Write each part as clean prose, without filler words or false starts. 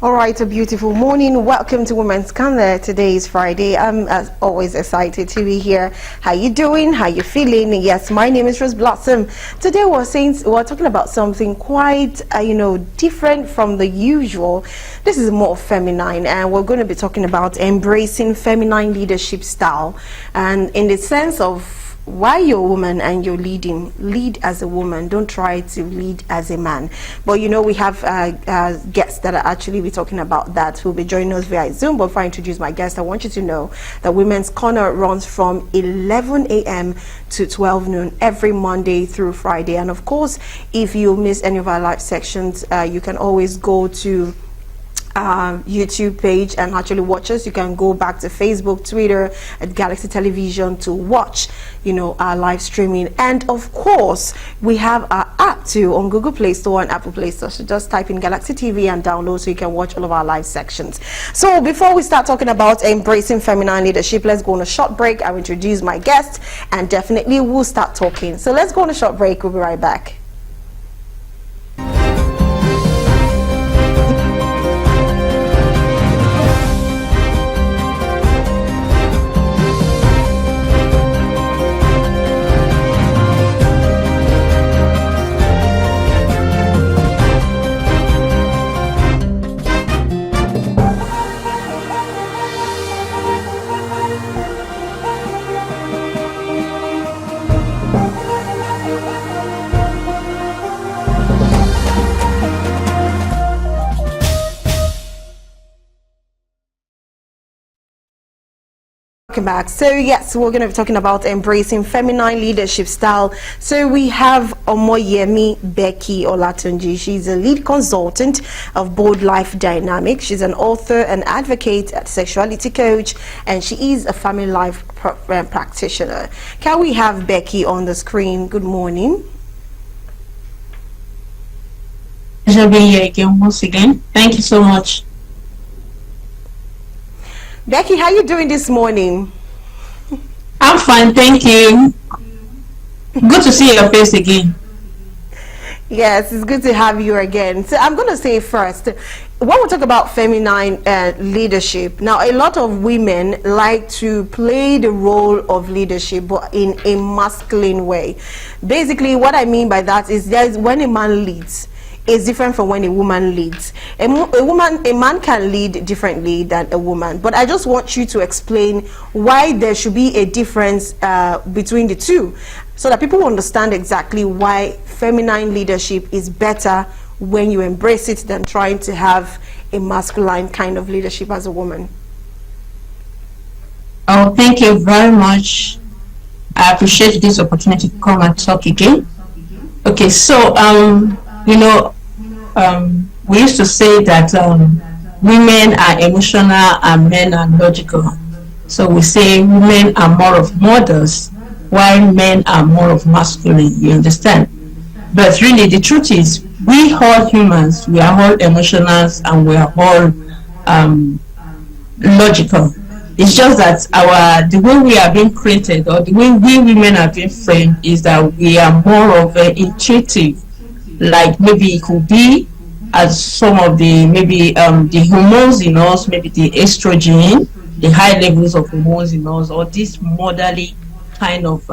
All right, a beautiful morning. Welcome to Women's Corner. Today is Friday. I'm as always excited to be here. How you doing? How you feeling? Yes, my name is Rose Blossom. Today we're talking about something quite different from the usual. This is more feminine, and we're going to be talking about embracing feminine leadership style, and in the sense of why you're a woman and you're lead as a woman. Don't try to lead as a man. But we have guests that are actually be talking about that who will be joining us via Zoom. But before I introduce my guest, I want you to know that Women's Corner runs from 11 a.m. to 12 noon every Monday through Friday. And of course, if you miss any of our live sections, you can always go to YouTube page and actually watch us. You can go back to Facebook, Twitter at Galaxy Television to watch our live streaming. And of course, we have our app too on Google Play Store and Apple Play Store. So just type in Galaxy TV and download so you can watch all of our live sections. So before we start talking about embracing feminine leadership, let's go on a short break. I'll introduce my guest and definitely we'll start talking. So let's go on a short break. We'll be right back. Back. So yes, we're going to be talking about embracing feminine leadership style. So we have Omoyemi Becky Olatunji. She's a lead consultant of Bold Life Dynamics. She's an author and advocate, a sexuality coach, and she is a family life practitioner. Can we have Becky on the screen? Good morning. Pleasure being here again once again. Thank you so much. Becky, how are you doing this morning? I'm fine, thank you. Good to see your face again. Yes, it's good to have you again. So I'm going to say first, when we talk about feminine leadership, now a lot of women like to play the role of leadership, but in a masculine way. Basically, what I mean by that is when a man leads, is different from when a woman leads. A man can lead differently than a woman. But I just want you to explain why there should be a difference between the two, so that people understand exactly why feminine leadership is better when you embrace it than trying to have a masculine kind of leadership as a woman. Oh, thank you very much. I appreciate this opportunity to come and talk again. Okay, so we used to say that women are emotional and men are logical. So we say women are more of mothers while men are more of masculine, you understand? But really the truth is, we all humans, we are all emotional and we are all logical. It's just that the way we are being created, or the way we women are being framed, is that we are more of an intuitive. Like maybe it could be as some of the the hormones in us, maybe the estrogen, the high levels of hormones in us, or this motherly kind of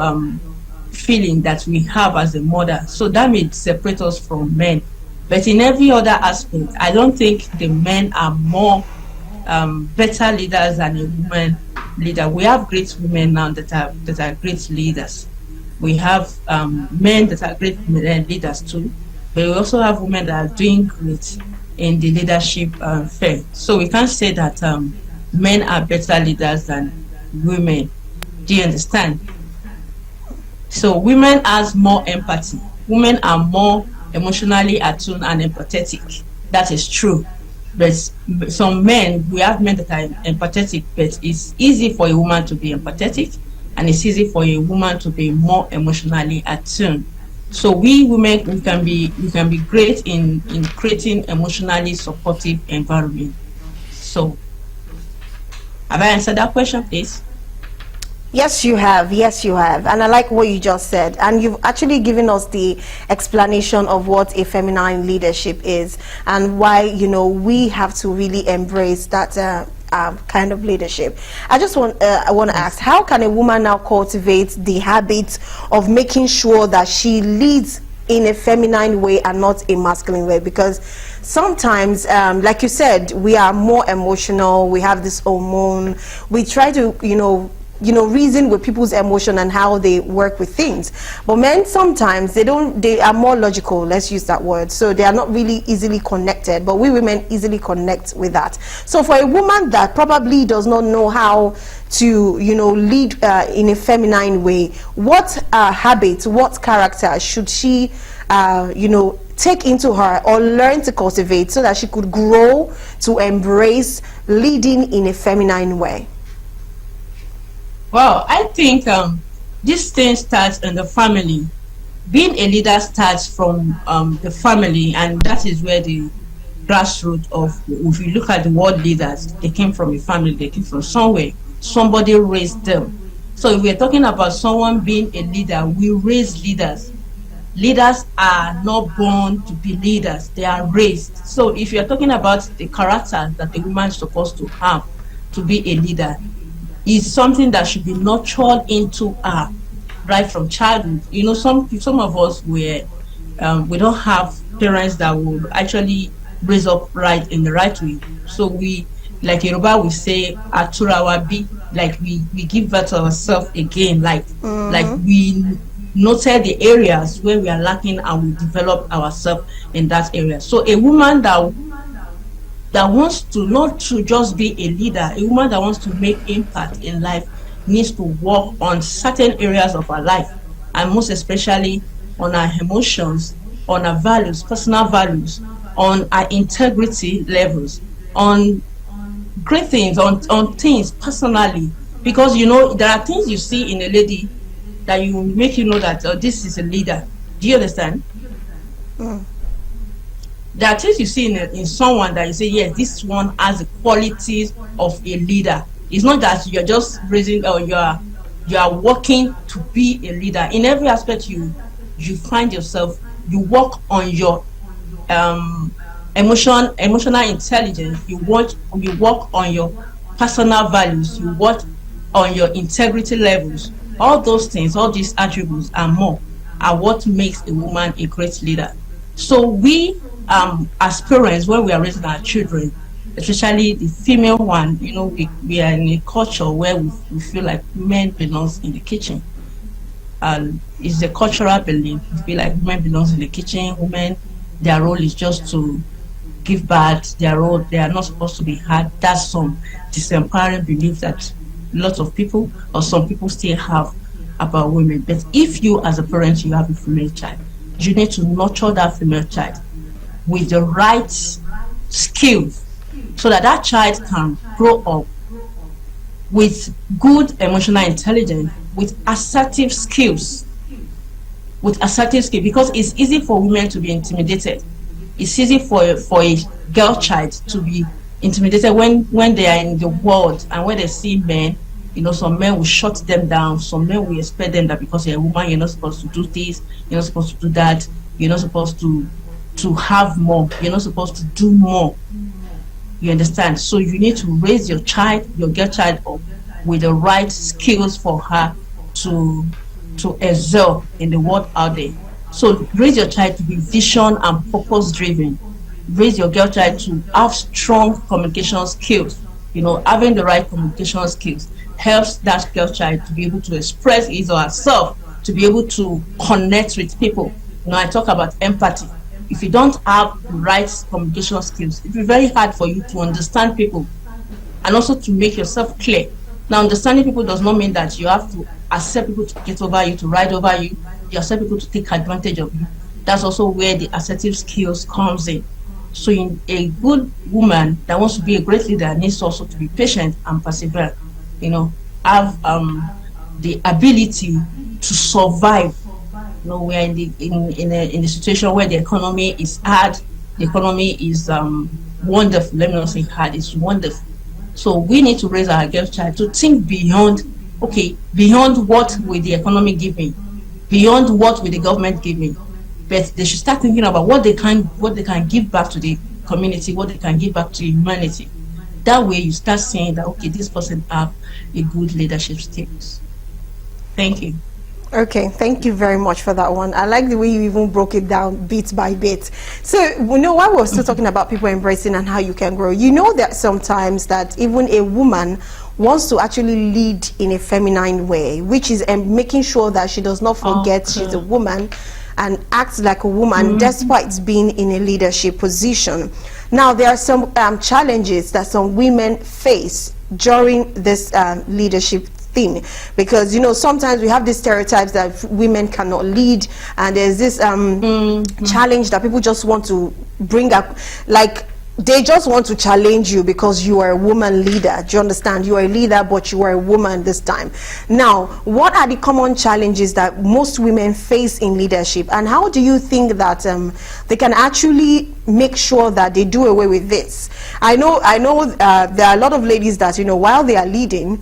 feeling that we have as a mother. So that may separate us from men. But in every other aspect, I don't think the men are more better leaders than a woman leader. We have great women now that are great leaders. We have men that are great leaders too. But we also have women that are doing great in the leadership field. So we can't say that men are better leaders than women. Do you understand? So women has more empathy. Women are more emotionally attuned and empathetic. That is true. But some men, we have men that are empathetic, but it's easy for a woman to be empathetic, and it's easy for a woman to be more emotionally attuned. So we women, we can be great in creating emotionally supportive environment. So have I answered that question, please? Yes, you have. Yes, you have. And I like what you just said. And you've actually given us the explanation of what a feminine leadership is and why, we have to really embrace that kind of leadership. I want to ask, how can a woman now cultivate the habit of making sure that she leads in a feminine way and not a masculine way? Because sometimes, like you said, we are more emotional, we have this hormone, we try to reason with people's emotion and how they work with things. But men sometimes they are more logical, let's use that word, so they are not really easily connected, but we women easily connect with that. So for a woman that probably does not know how to lead in a feminine way, what habits, what character should she take into her or learn to cultivate so that she could grow to embrace leading in a feminine way? Well, I think this thing starts in the family. Being a leader starts from the family, and that is where the grassroots of, if you look at the world leaders, they came from a family, they came from somewhere. Somebody raised them. So if we're talking about someone being a leader, we raise leaders. Leaders are not born to be leaders, they are raised. So if you're talking about the character that a woman is supposed to have to be a leader, is something that should be nurtured into her right from childhood. Some of us we don't have parents that will actually raise up right in the right way. So we, like Yoruba, we say aturawabi, like we give birth to ourselves again, like we noted the areas where we are lacking and we develop ourselves in that area. So a woman that wants to not to just be a leader, a woman that wants to make impact in life needs to work on certain areas of her life, and most especially on her emotions, on her values, personal values, on her integrity levels, on great things, on things personally. Because there are things you see in a lady that you make that this is a leader. Do you understand? There are things you see in someone that you say, yes, this one has the qualities of a leader. It's not that you're just raising or you are working to be a leader. In every aspect you find yourself, you work on your emotional intelligence, you work on your personal values, you work on your integrity levels. All those things, all these attributes and more are what makes a woman a great leader. So we as parents, when we are raising our children, especially the female one, we are in a culture where we feel like men belongs in the kitchen. It's a cultural belief. We feel like women belongs in the kitchen. Women, their role is just to give birth. Their role, they are not supposed to be had. That's some disempowering belief that lots of people or some people still have about women. But if you as a parent, you have a female child, you need to nurture that female child with the right skills so that child can grow up with good emotional intelligence, with assertive skills, because it's easy for women to be intimidated. It's easy for a girl child to be intimidated when they are in the world and when they see men. Some men will shut them down. Some men will expect them that because you're a woman, you're not supposed to do this, you're not supposed to do that, you're not supposed to have more, you're not supposed to do more. You understand? So you need to raise your child, your girl child, up with the right skills for her to excel in the world out there. So raise your child to be vision and purpose driven. Raise your girl child to have strong communication skills. Having the right communication skills helps that girl child to be able to express his or herself, to be able to connect with people. I talk about empathy. If you don't have the right communication skills, it will be very hard for you to understand people and also to make yourself clear. Now, understanding people does not mean that you have to accept people to get over you, to ride over you. You accept people to take advantage of you. That's also where the assertive skills comes in. So a good woman that wants to be a great leader needs also to be patient and persevere. Have the ability to survive. We are in the situation where the economy is hard. The economy is wonderful. Let me not say hard. It's wonderful. So we need to raise our girl child to think beyond okay, beyond what will the economy give me, beyond what will the government give me, but they should start thinking about what they can give back to the community, what they can give back to humanity. That way, you start saying that okay, this person have a good leadership skills. Thank you. Okay, thank you very much for that one. I like the way you even broke it down bit by bit. So, you know, while we're still talking about people embracing and how you can grow, you know that sometimes that even a woman wants to actually lead in a feminine way, which is making sure that she does not forget she's a woman and acts like a woman despite being in a leadership position. Now, there are some challenges that some women face during this leadership thing, because you know sometimes we have these stereotypes that women cannot lead, and there's this challenge that people just want to bring up, like they just want to challenge you because you are a woman leader. Do you understand? You are a leader, but you are a woman this time. Now, what are the common challenges that most women face in leadership, and how do you think that they can actually make sure that they do away with this? I know there are a lot of ladies that, you know, while they are leading,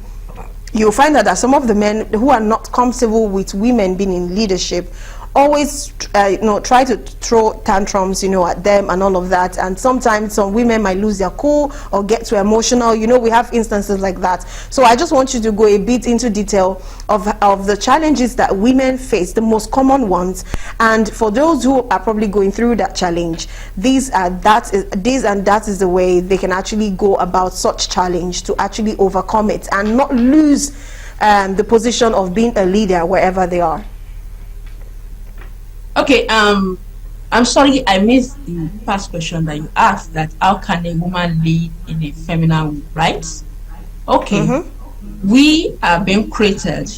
you'll find that some of the men who are not comfortable with women being in leadership always try to throw tantrums, you know, at them and all of that, and sometimes some women might lose their cool or get too emotional. You know, we have instances like that. So I just want you to go a bit into detail of the challenges that women face, the most common ones, and for those who are probably going through that challenge, this and that is the way they can actually go about such challenge to actually overcome it and not lose the position of being a leader wherever they are. Okay, I'm sorry I missed the past question that you asked, that how can a woman lead in a feminine way, right? Okay, we are being created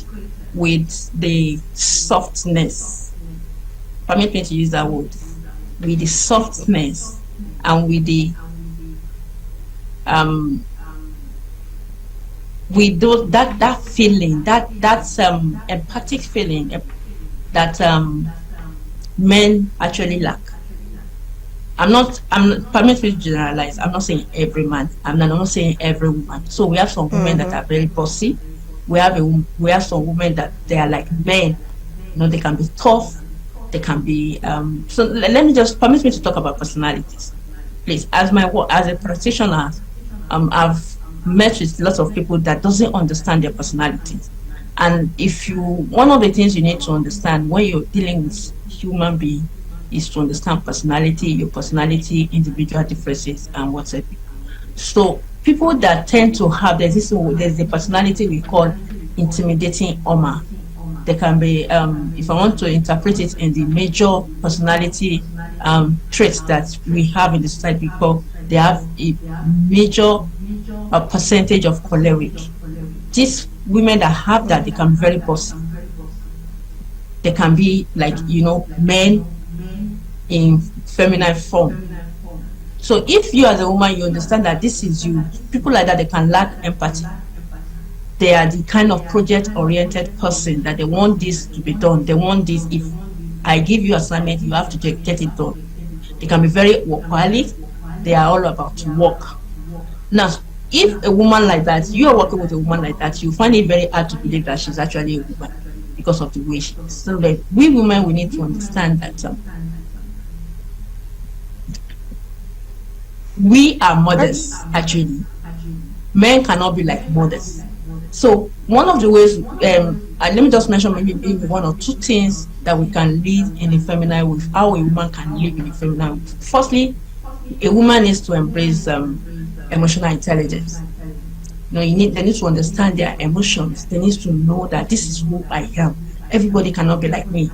with the softness, permit me to use that word, with the softness and with the with those that feeling, that empathic feeling that men actually lack. Permit me to generalize. I'm not saying every man. I'm not saying every woman. So we have some women that are very bossy. We have some women that they are like men. You know, they can be tough. They can be. So let me just permit me to talk about personalities, please. As a practitioner, I've met with lots of people that doesn't understand their personalities. And one of the things you need to understand when you're dealing with human being is to understand personality, your personality, individual differences, and whatever. So people that tend to have there's the personality we call intimidating armor. They can be, if I want to interpret it in the major personality traits that we have in the society, because they have a major percentage of choleric. These women that have that, they can be very bossy. They can be like, you know, men in feminine form. So if you as a woman, you understand that this is you, people like that, they can lack empathy. They are the kind of project-oriented person that they want this to be done. They want this. If I give you assignment, you have to get it done. They can be very workaholic. They are all about work. Now, if a woman like that, you are working with a woman like that, you find it very hard to believe that she's actually a woman because of the way she is. So that we women, we need to understand that we are mothers, actually. Men cannot be like mothers. So one of the ways, let me just mention maybe one or two things that we can live in a feminine way, how a woman can live in a feminine way. Firstly, a woman needs to embrace emotional intelligence. You know, they need to understand their emotions. They need to know that this is who I am. Everybody cannot be like me.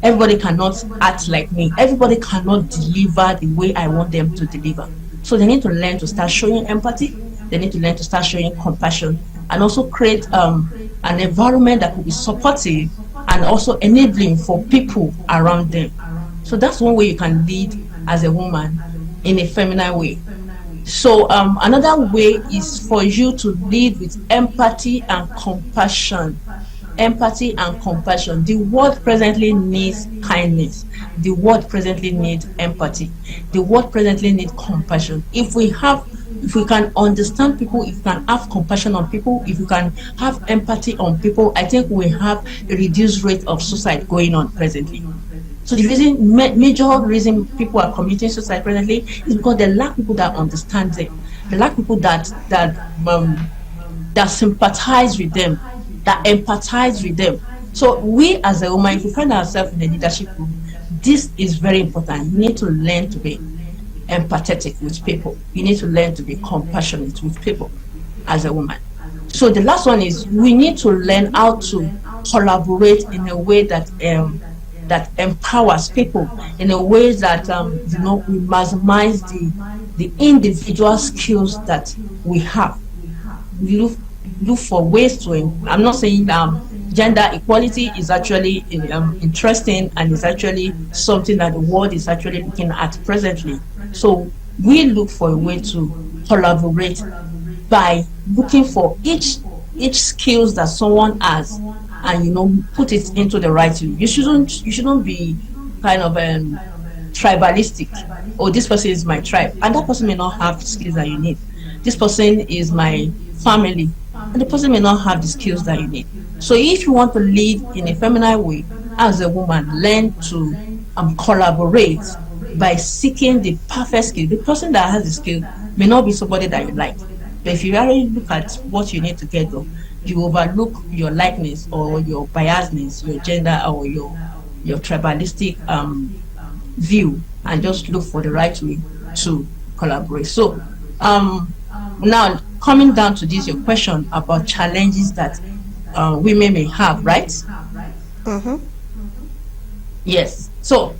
Everybody cannot act like me. Everybody cannot deliver the way I want them to deliver. So they need to learn to start showing empathy. They need to learn to start showing compassion, and also create an environment that will be supportive and also enabling for people around them. So that's one way you can lead as a woman in a feminine way. So another way is for you to lead with empathy and compassion. Empathy and compassion. The world presently needs kindness. The world presently needs empathy. The world presently needs compassion. If we have if we can understand people, if we can have compassion on people, if we can have empathy on people, I think we have a reduced rate of suicide going on presently. So the reason, major reason people are committing suicide presently is because they lack people that understand them. They lack people that sympathize with them, that empathize with them. So we as a woman, if we find ourselves in a leadership group, this is very important. You need to learn to be empathetic with people. You need to learn to be compassionate with people as a woman. So the last one is we need to learn how to collaborate in a way that that empowers people, in a way that we maximize the individual skills that we have. We look for ways to. I'm not saying gender equality is actually interesting and is actually something that the world is actually looking at presently. So we look for a way to collaborate by looking for each skills that someone has, and put it into the right way. You shouldn't be kind of tribalistic. Oh, this person is my tribe, and that person may not have the skills that you need. This person is my family, and the person may not have the skills that you need. So if you want to lead in a feminine way as a woman, learn to collaborate by seeking the perfect skill. The person that has the skill may not be somebody that you like, but if you really look at what you need to get done, you overlook your likeness or your biasness, your gender or your tribalistic view, and just look for the right way to collaborate. So now coming down to this, your question about challenges that women may have, right? Mm-hmm. Yes. So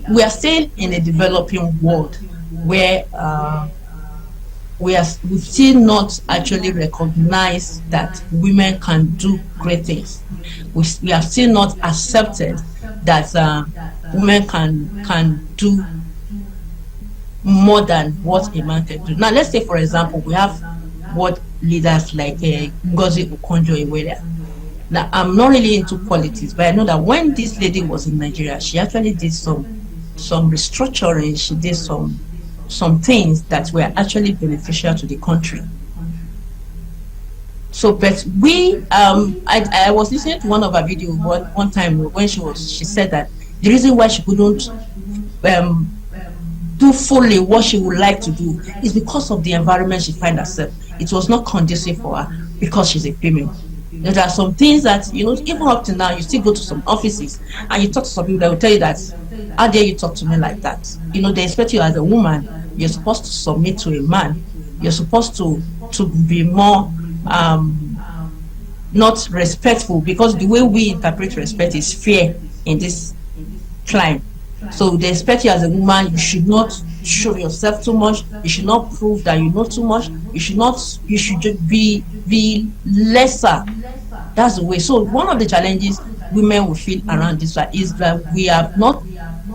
we are still in a developing world where we still not actually recognize that women can do great things. We have still not accepted that women can do more than what a man can do. Now, let's say, for example, we have what leaders like Ngozi Okonjo-Iweala. Now, I'm not really into politics, but I know that when this lady was in Nigeria, she actually did some restructuring. She did some things that were actually beneficial to the country. So, but I was listening to one of her videos one time when she said that the reason why she couldn't do fully what she would like to do is because of the environment she finds herself. It was not conducive for her because she's a female. There are some things that, even up to now, you still go to some offices and you talk to some people that will tell you that, how dare you talk to me like that? They expect you as a woman, you're supposed to submit to a man. You're supposed to be more not respectful, because the way we interpret respect is fear in this climate. So they expect you as a woman, you should not show yourself too much, you should not prove that you know too much, you should just be lesser. That's the way. So one of the challenges women will feel around this is that we have not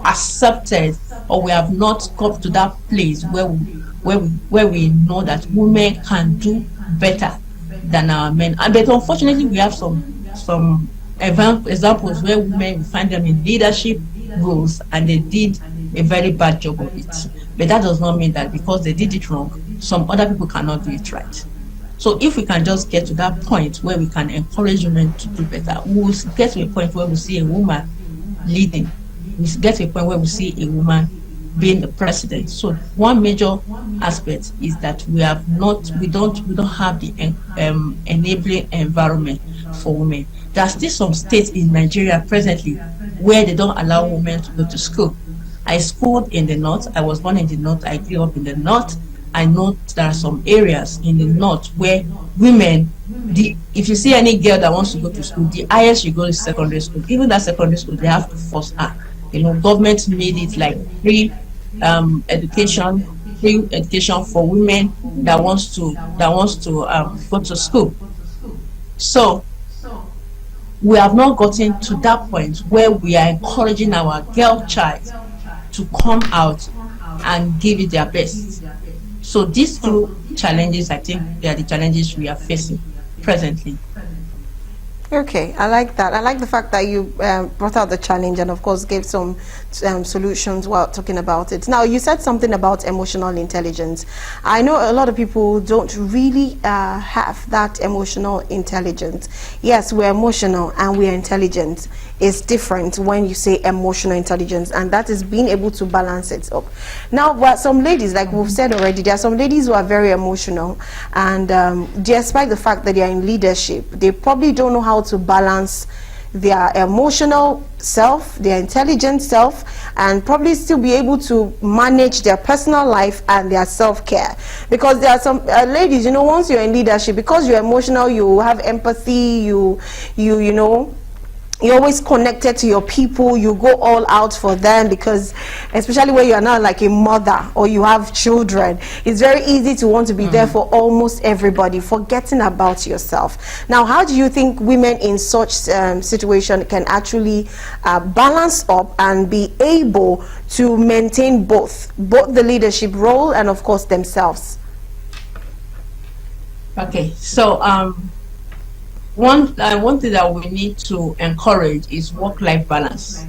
accepted, or we have not come to that place where we know that women can do better than our men. But unfortunately, we have some examples where women, we find them in leadership roles and they did a very bad job of it. But that does not mean that because they did it wrong, some other people cannot do it right. So if we can just get to that point where we can encourage women to do better, we will get to a point where we see a woman leading. We get to a point where we see a woman being the president. So one major aspect is that we don't have the enabling environment for women. There are still some states in Nigeria presently where they don't allow women to go to school. I schooled in the north. I was born in the north. I grew up in the north. I know there are some areas in the north where women, if you see any girl that wants to go to school, the highest you go is secondary school. Even that secondary school, they have to force her. Government made it like free education for women that wants to go to school. So we have not gotten to that point where we are encouraging our girl child to come out and give it their best. So these two challenges, I think, they are the challenges we are facing presently. Okay, I like that. I like the fact that you brought out the challenge and, of course, gave some solutions while talking about it. Now, you said something about emotional intelligence. I know a lot of people don't really have that emotional intelligence. Yes, we're emotional and we're intelligent. It's different when you say emotional intelligence, and that is being able to balance it up. Now, but some ladies, like we've said already, there are some ladies who are very emotional, and despite the fact that they are in leadership, they probably don't know how to balance their emotional self, their intelligent self, and probably still be able to manage their personal life and their self-care. Because there are some ladies, you know, once you're in leadership, because you're emotional, you have empathy, you know, you're always connected to your people, you go all out for them, because especially when you are not like a mother or you have children, it's very easy to want to be there for almost everybody, forgetting about yourself. Now, how do you think women in such situation can actually balance up and be able to maintain both the leadership role and, of course, themselves? Okay, so one thing that we need to encourage is work-life balance.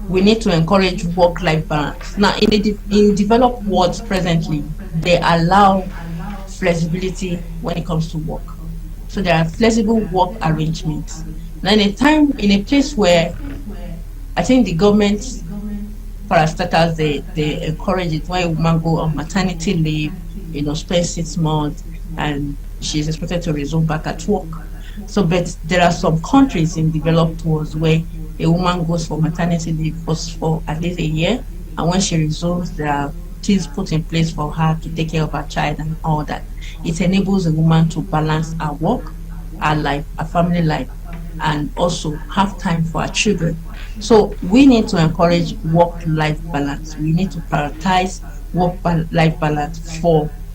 We need to encourage work-life balance. Now, in developed worlds presently, they allow flexibility when it comes to work. So there are flexible work arrangements. Now, in a place where I think the government, for starters, they encourage it when a woman go on maternity leave, you know, spend 6 months, and she is expected to resume back at work. So, but there are some countries in developed worlds where a woman goes for maternity leave for at least a year, and when she resumes, there are things put in place for her to take care of her child and all that. It enables a woman to balance her work, her life, her family life, and also have time for her children. So we need to encourage work-life balance. We need to prioritize work-life balance.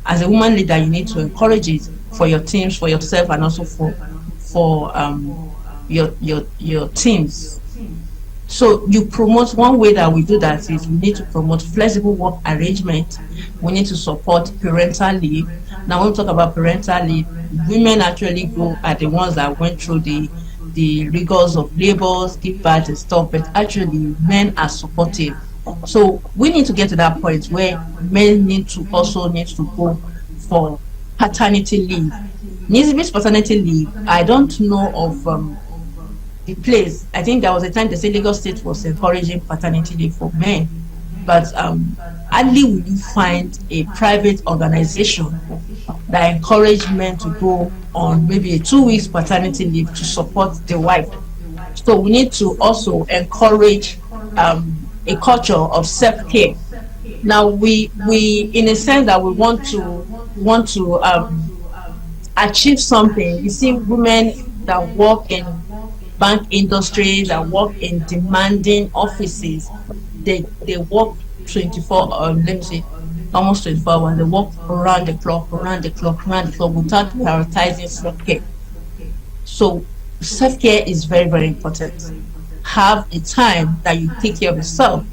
As a woman leader, you need to encourage it for your teams, for yourself, and also for your teams. So you promote, one way that we do that is we need to promote flexible work arrangement. We need to support parental leave. Now, when we talk about parental leave, women actually are the ones that went through the rigors of labors, give birth and stuff, but actually men are supportive. So we need to get to that point where men need to go for paternity leave. This paternity leave, I don't know of the place. I think there was a time the Lagos State was encouraging paternity leave for men, but hardly will you find a private organization that encourage men to go on maybe a 2 weeks paternity leave to support the wife. So we need to also encourage a culture of self-care. Now we in a sense that we want to achieve something. You see women that work in bank industry, that work in demanding offices, they work 24 let me say almost 24 hours. They work around the clock without prioritizing self-care. So self-care is very, very important. Have a time that you take care of yourself.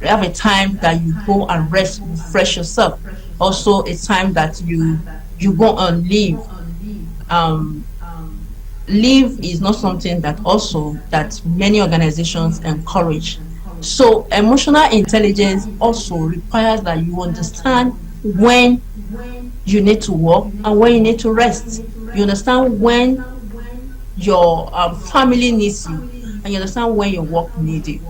Have a time that you go and rest, refresh yourself. Also a time that you go on leave. Leave is not something that many organizations encourage. So emotional intelligence also requires that you understand when you need to work and when you need to rest. You understand when your family needs you, and you understand when your work needs you.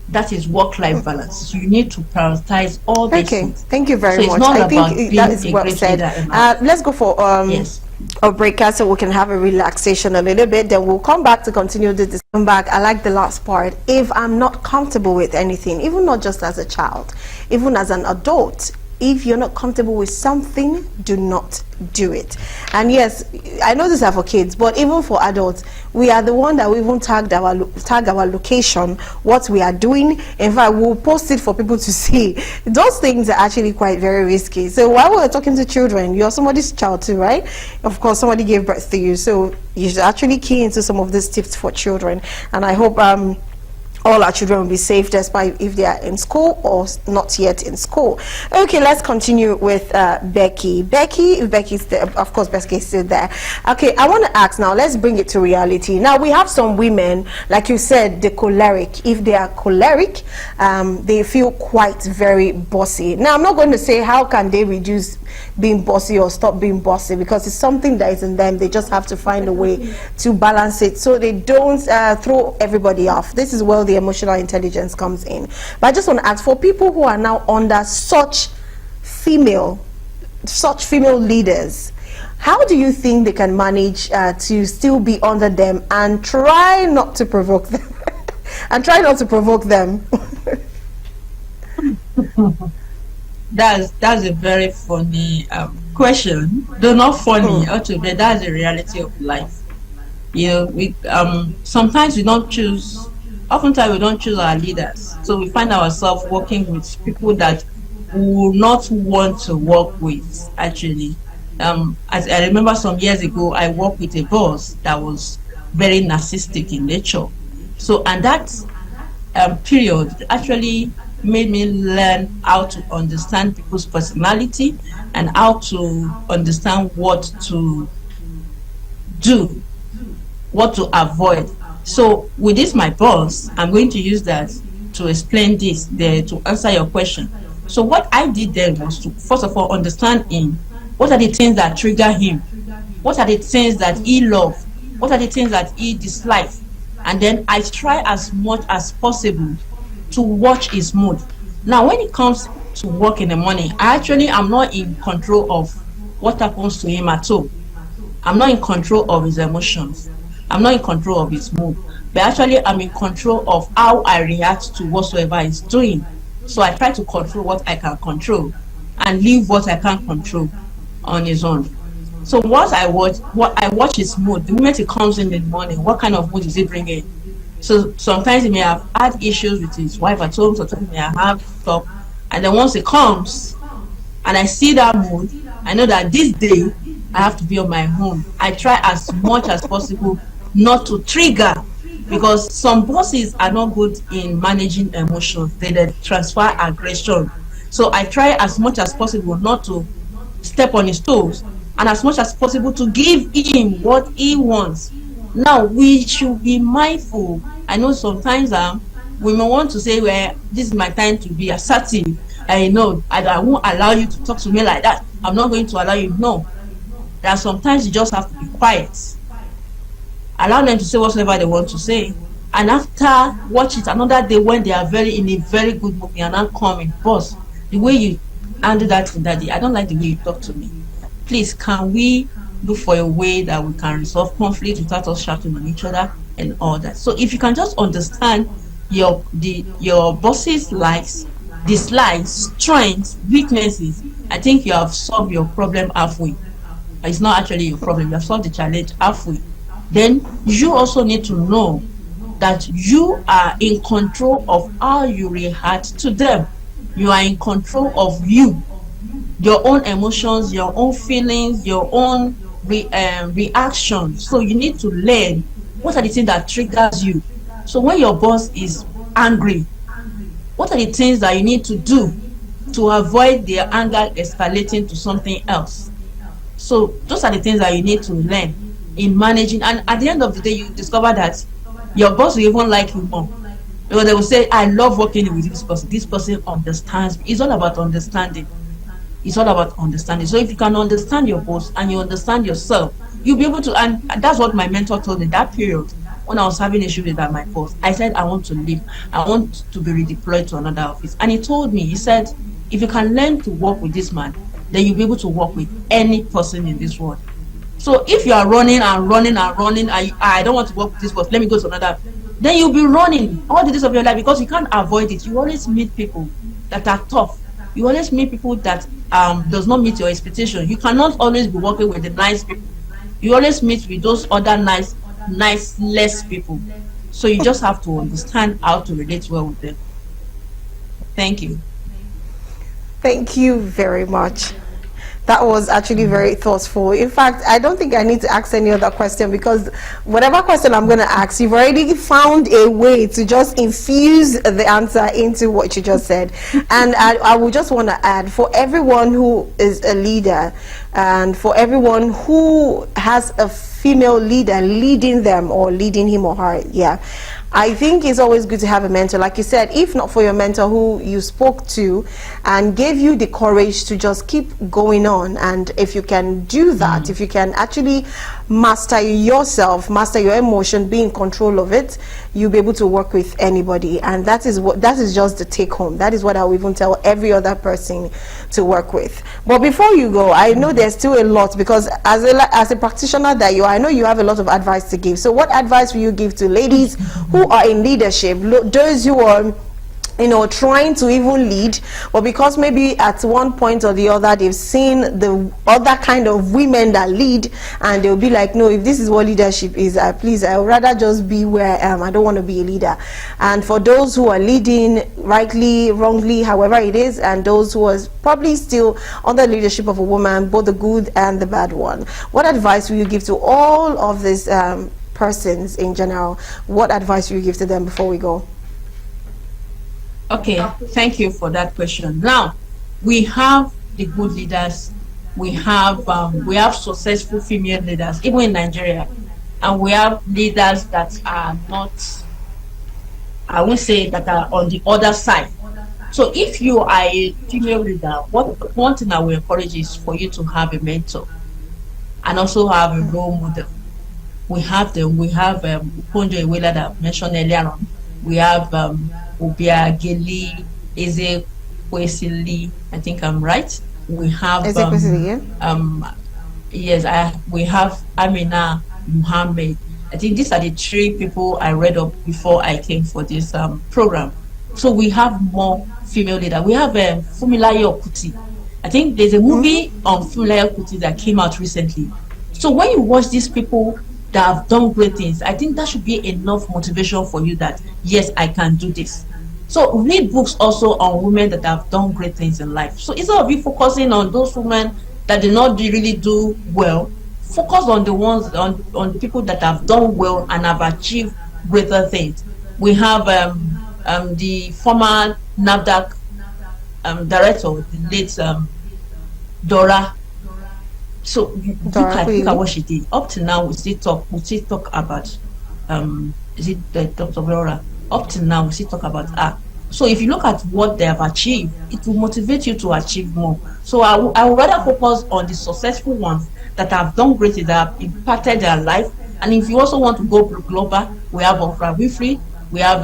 That is work-life balance. You need to prioritize all these things. Thank you very much. I think that is well said. Let's go for a break so we can have a relaxation a little bit. Then we'll come back to continue this. Come back. I like the last part. If I'm not comfortable with anything, even not just as a child, even as an adult, if you're not comfortable with something, do not do it. And yes, I know these are for kids, but even for adults, we are the one that we even tag our location, what we are doing. In fact, we'll post it for people to see. Those things are actually quite very risky. So while we're talking to children, you're somebody's child too, right? Of course, somebody gave birth to you, so you should actually key into some of these tips for children. And I hope all our children will be safe despite if they are in school or not yet in school. Okay, let's continue with Becky. Becky, Becky's there, of course, Becky is still there. Okay, I want to ask now, let's bring it to reality. Now, we have some women, like you said, the choleric. If they are choleric, they feel quite very bossy. Now, I'm not going to say how can they reduce being bossy or stop being bossy, because it's something that is in them. They just have to find a way to balance it so they don't throw everybody off. This is where the emotional intelligence comes in. But I just want to ask, for people who are now under such female leaders, how do you think they can manage to still be under them and try not to provoke them and try not to provoke them? That's a very funny question. Though not funny, altogether, that's the reality of life. You know, we sometimes we don't choose. Oftentimes we don't choose our leaders, so we find ourselves working with people that we will not want to work with. Actually, as I remember some years ago, I worked with a boss that was very narcissistic in nature. So, and that period actually made me learn how to understand people's personality and how to understand what to do, what to avoid. So with this, my boss, I'm going to use that to explain this there to answer your question. So what I did then was to first of all understand him. What are the things that trigger him? What are the things that he loves? What are the things that he dislikes? And then I try as much as possible to watch his mood. Now, when it comes to work in the morning, I actually am not in control of what happens to him at all. I'm not in control of his emotions. I'm not in control of his mood. But actually, I'm in control of how I react to whatsoever he's doing. So I try to control what I can control and leave what I can't control on his own. So what I watch his mood. The moment he comes in the morning, what kind of mood is he bringing? So sometimes he may have had issues with his wife at home, sometimes he may have stuff. And then once he comes and I see that mood, I know that this day I have to be on my own. I try as much as possible not to trigger, because some bosses are not good in managing emotions. They transfer aggression. So I try as much as possible not to step on his toes, and as much as possible to give him what he wants. Now, we should be mindful. I know sometimes we may want to say, well, this is my time to be assertive. I know I won't allow you to talk to me like that. I'm not going to allow you. No. There are sometimes you just have to be quiet. Allow them to say whatever they want to say. And after, watch it another day when they are in a very good mood and not coming. Boss, the way you handle that in that day, I don't like the way you talk to me. Please, can we look for a way that we can resolve conflict without us shouting on each other and all that? So if you can just understand your boss's likes, dislikes, strengths, weaknesses, I think you have solved your problem halfway. It's not actually your problem, you have solved the challenge halfway. Then you also need to know that you are in control of how you react to them. You are in control of you, your own emotions, your own feelings, your own reactions. So you need to learn what are the things that triggers you. So when your boss is angry, what are the things that you need to do to avoid their anger escalating to something else? So those are the things that you need to learn in managing. And at the end of the day, you discover that your boss will even like you more, because they will say, I love working with this person. This person understands me. It's all about understanding. It's all about understanding. So if you can understand your boss and you understand yourself, you'll be able to. And that's what my mentor told me that period when I was having issues with my boss. I said, I want to leave. I want to be redeployed to another office. And he told me, he said, if you can learn to work with this man, then you'll be able to work with any person in this world. So if you are running and running and running, I don't want to work with this person, let me go to another, then you'll be running all the days of your life, because you can't avoid it. You always meet people that are tough. You always meet people that does not meet your expectation. You cannot always be working with the nice people. You always meet with those other nice less people. So you just have to understand how to relate well with them. Thank you. Thank you very much. That was actually very thoughtful. In fact, I don't think I need to ask any other question, because whatever question I'm going to ask, you've already found a way to just infuse the answer into what you just said. And I would just want to add, for everyone who is a leader and for everyone who has a female leader leading them or leading him or her, yeah, I think it's always good to have a mentor. Like you said, if not for your mentor who you spoke to and gave you the courage to just keep going on, and if you can do that, if you can actually master yourself, master your emotion, be in control of it, you'll be able to work with anybody. And that is just the take home. That is what I will even tell every other person to work with. But before you go, I know there's still a lot, because as a practitioner that you are, I know you have a lot of advice to give. So what advice will you give to ladies who are in leadership, those who are, you know, trying to even lead, but because maybe at one point or the other they've seen the other kind of women that lead, and they'll be like, no, if this is what leadership is, please, I would rather just be where I am. I don't want to be a leader. And for those who are leading rightly, wrongly, however it is, and those who are probably still under the leadership of a woman, both the good and the bad one, what advice will you give to all of these persons in general? What advice will you give to them before we go? Okay, thank you for that question. Now, we have the good leaders, we have successful female leaders, even in Nigeria, and we have leaders that are not, I won't say that are on the other side. So if you are a female leader, one thing I will encourage is for you to have a mentor and also have a role model. We have them. We have Uponjo Iweala that I mentioned earlier on. We have Obia Geli, Eze Kwesili, I think I'm right. We have we have Amina Muhammad. I think these are the three people I read up before I came for this program. So we have more female leaders. We have Fumilayo Kuti. I think there's a movie on Fumilayo Kuti that came out recently. So when you watch these people that have done great things, I think that should be enough motivation for you that, yes, I can do this. So read books also on women that have done great things in life. So instead of you focusing on those women that did not really do well, focus on the ones, on the people that have done well and have achieved greater things. We have the former NAFDAC director, the late Dora. So look at what she did. Up to now, we still talk about is it the Dr. Laura? Up to now, we still talk about her. So if you look at what they have achieved, it will motivate you to achieve more. So I would rather focus on the successful ones that have done great, that have impacted their life. And if you also want to go global, we have Oprah Winfrey, we have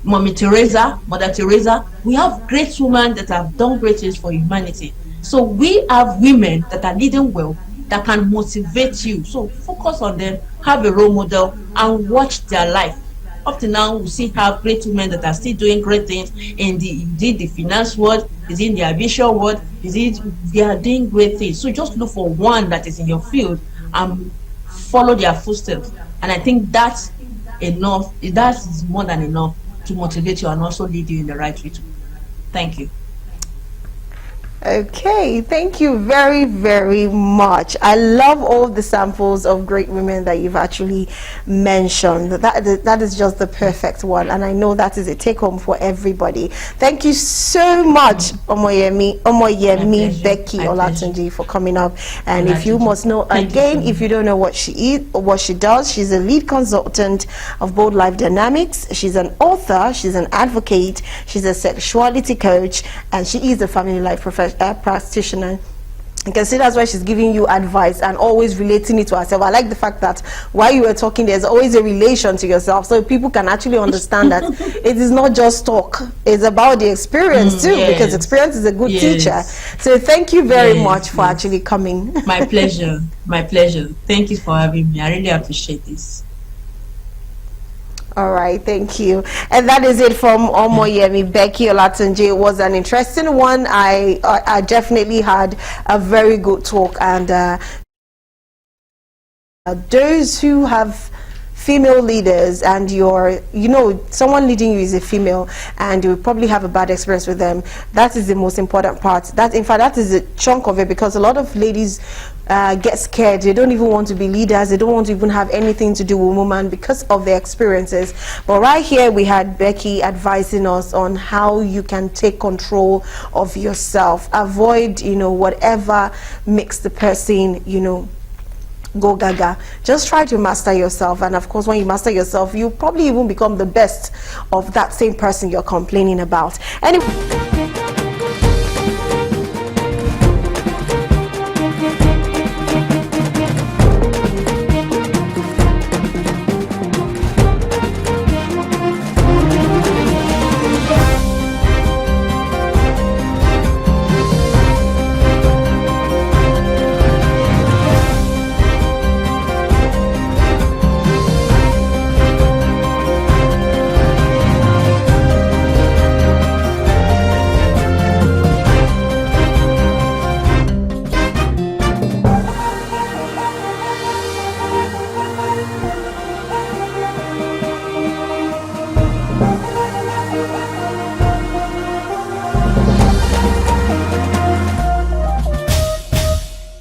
Mother Teresa. We have great women that have done great things for humanity. So we have women that are leading well, that can motivate you. So focus on them, have a role model, and watch their life. Up to now, we see how great women that are still doing great things in the finance world, is in the aviation world, they are doing great things. So just look for one that is in your field and follow their footsteps. And I think that's enough. That is more than enough to motivate you and also lead you in the right way. Thank you. Okay, thank you very, very much. I love all the samples of great women that you've actually mentioned. That is just the perfect one, and I know that is a take home for everybody. Thank you so much, Omoyemi Becky Olatunji, for coming up. And if you must know again, if you don't know what she is or what she does, she's a lead consultant of Bold Life Dynamics. She's an author, she's an advocate, she's a sexuality coach, and she is a family life practitioner. You can see that's why she's giving you advice and always relating it to herself. I like the fact that while you were talking, there's always a relation to yourself, so people can actually understand that it is not just talk, it's about the experience too, because experience is a good teacher. So thank you very much for actually coming. My pleasure. Thank you for having me. I really appreciate this. All right, thank you. And that is it from Omoyemi Becky Olatunji. It was an interesting one. I definitely had a very good talk, and those who have female leaders and you're, you know, someone leading you is a female and you probably have a bad experience with them, that is the most important part. That, in fact, that is a chunk of it, because a lot of ladies get scared. They don't even want to be leaders. They don't want to even have anything to do with women because of their experiences. But right here we had Becky advising us on how you can take control of yourself. Avoid, you know, whatever makes the person, you know, go gaga. Just try to master yourself, and of course when you master yourself, you probably even become the best of that same person you're complaining about. Anyway.